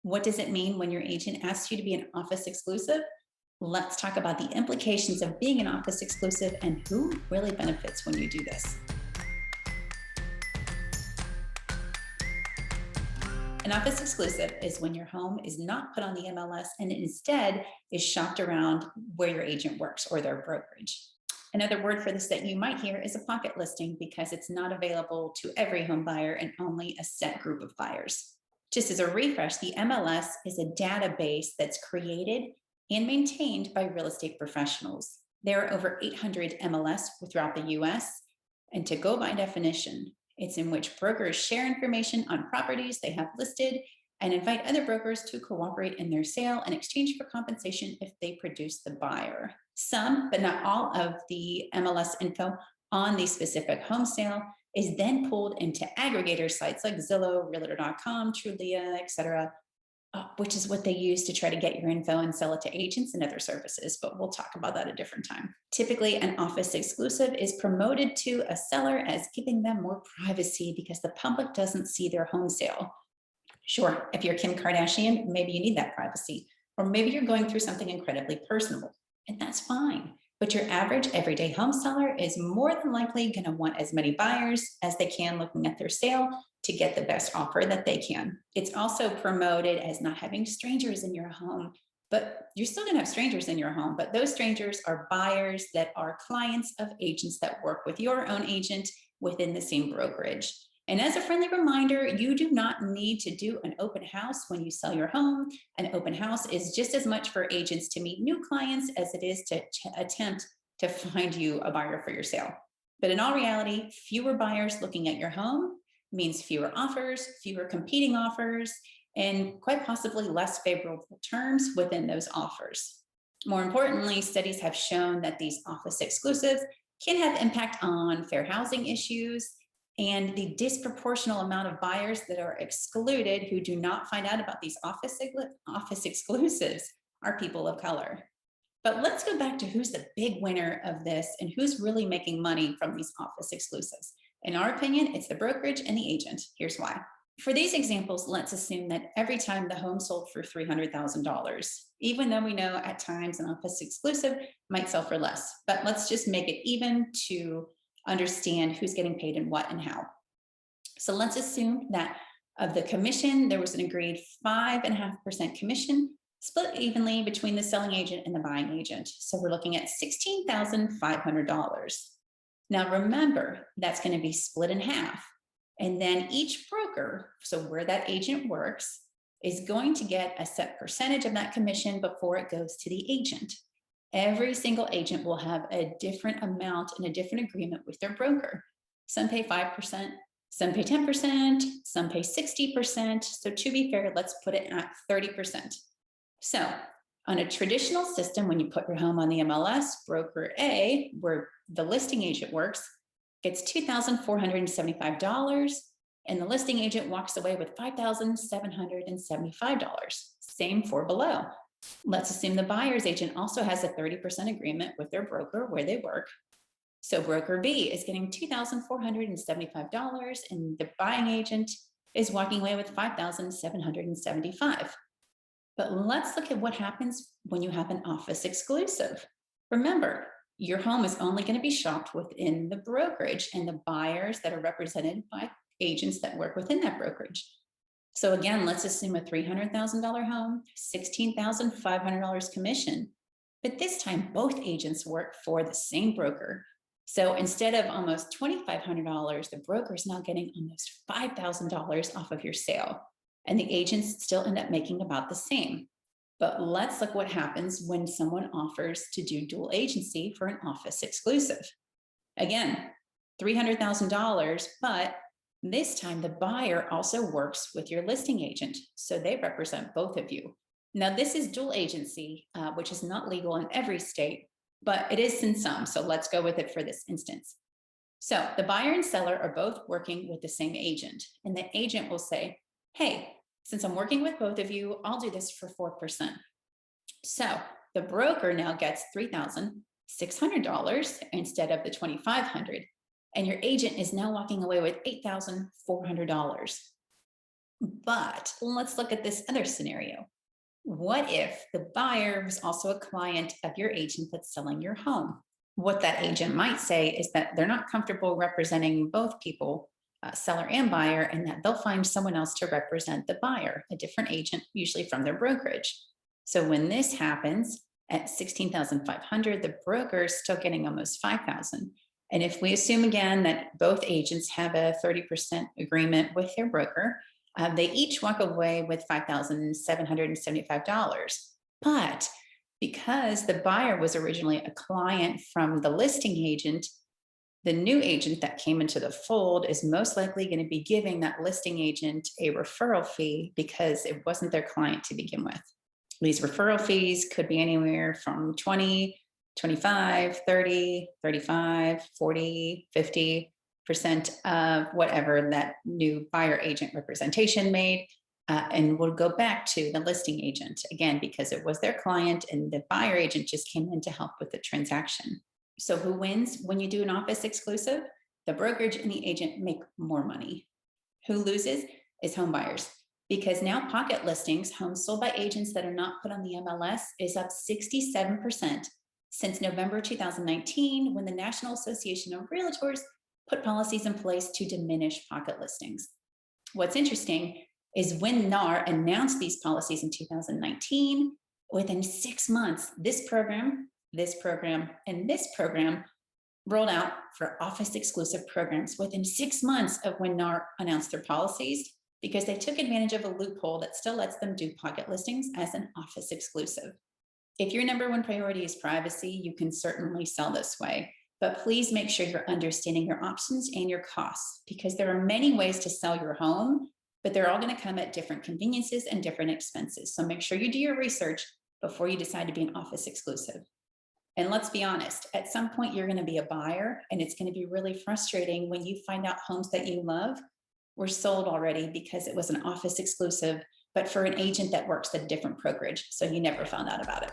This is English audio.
What does it mean when your agent asks you to be an office exclusive? Let's talk about the implications of being an office exclusive and who really benefits when you do this. An office exclusive is when your home is not put on the MLS and it instead is shopped around where your agent works or their brokerage. Another word for this that you might hear is a pocket listing because it's not available to every home buyer and only a set group of buyers. Just as a refresh, the MLS is a database that's created and maintained by real estate professionals. There are over 800 MLS throughout the US, and to go by definition, it's in which brokers share information on properties they have listed and invite other brokers to cooperate in their sale in exchange for compensation if they produce the buyer. Some, but not all, of the MLS info on the specific home sale is then pulled into aggregator sites like Zillow, Realtor.com, Trulia, etc., which is what they use to try to get your info and sell it to agents and other services. But we'll talk about that a different time. Typically, an office exclusive is promoted to a seller as giving them more privacy because the public doesn't see their home sale. Sure, if you're Kim Kardashian, maybe you need that privacy, or maybe you're going through something incredibly personal, and that's fine. But your average everyday home seller is more than likely going to want as many buyers as they can looking at their sale to get the best offer that they can. It's also promoted as not having strangers in your home, but you're still going to have strangers in your home, but those strangers are buyers that are clients of agents that work with your own agent within the same brokerage. And as a friendly reminder, you do not need to do an open house when you sell your home. An open house is just as much for agents to meet new clients as it is to attempt to find you a buyer for your sale. But in all reality, fewer buyers looking at your home means fewer offers, fewer competing offers, and quite possibly less favorable terms within those offers. More importantly, studies have shown that these office exclusives can have impact on fair housing issues, and the disproportional amount of buyers that are excluded who do not find out about these office exclusives are people of color. But let's go back to who's the big winner of this and who's really making money from these office exclusives. In our opinion, it's the brokerage and the agent. Here's why. For these examples, let's assume that every time the home sold for $300,000, even though we know at times an office exclusive might sell for less, but let's just make it even to understand who's getting paid and what and how. So let's assume that of the commission, there was an agreed 5.5% commission split evenly between the selling agent and the buying agent. So we're looking at $16,500. Now remember, that's going to be split in half. And then each broker, so where that agent works, is going to get a set percentage of that commission before it goes to the agent. Every single agent will have a different amount and a different agreement with their broker. Some pay 5%, some pay 10%, some pay 60%. So to be fair, let's put it at 30%. So on a traditional system, when you put your home on the MLS, broker A, where the listing agent works, gets $2,475, and the listing agent walks away with $5,775. Same for below. Let's assume the buyer's agent also has a 30% agreement with their broker where they work. So broker B is getting $2,475 and the buying agent is walking away with $5,775. But let's look at what happens when you have an office exclusive. Remember, your home is only going to be shopped within the brokerage and the buyers that are represented by agents that work within that brokerage. So again, let's assume a $300,000 home, $16,500 commission, but this time both agents work for the same broker. So instead of almost $2,500, the broker is now getting almost $5,000 off of your sale, and the agents still end up making about the same. But let's look what happens when someone offers to do dual agency for an office exclusive. Again, $300,000, but this time the buyer also works with your listing agent, so they represent both of you. Now this is dual agency, which is not legal in every state, but it is in some, so let's go with it for this instance. So the buyer and seller are both working with the same agent, and the agent will say, hey, since I'm working with both of you, I'll do this for 4%. So the broker now gets $3,600 instead of the $2,500. And your agent is now walking away with $8,400. But let's look at this other scenario. What if the buyer was also a client of your agent that's selling your home? What that agent might say is that they're not comfortable representing both people, seller and buyer, and that they'll find someone else to represent the buyer, a different agent, usually from their brokerage. So when this happens at 16,500, the broker is still getting almost 5,000. And if we assume again that both agents have a 30% agreement with their broker, they each walk away with $5,775. But because the buyer was originally a client from the listing agent, the new agent that came into the fold is most likely going to be giving that listing agent a referral fee because it wasn't their client to begin with. These referral fees could be anywhere from 20, 25, 30, 35, 40, 50% of whatever that new buyer agent representation made. And we'll go back to the listing agent again, because it was their client and the buyer agent just came in to help with the transaction. So who wins when you do an office exclusive? The brokerage and the agent make more money. Who loses is home buyers, because now pocket listings, homes sold by agents that are not put on the MLS, is up 67% since November 2019, when the National Association of Realtors put policies in place to diminish pocket listings. What's interesting is when NAR announced these policies in 2019, within 6 months, this program, and this program rolled out for office exclusive programs within 6 months of when NAR announced their policies, because they took advantage of a loophole that still lets them do pocket listings as an office exclusive. If your number one priority is privacy, you can certainly sell this way. But please make sure you're understanding your options and your costs, because there are many ways to sell your home, but they're all going to come at different conveniences and different expenses. So make sure you do your research before you decide to be an office exclusive. And let's be honest, at some point you're going to be a buyer, and it's going to be really frustrating when you find out homes that you love were sold already because it was an office exclusive, but for an agent that works at a different brokerage. So you never found out about it.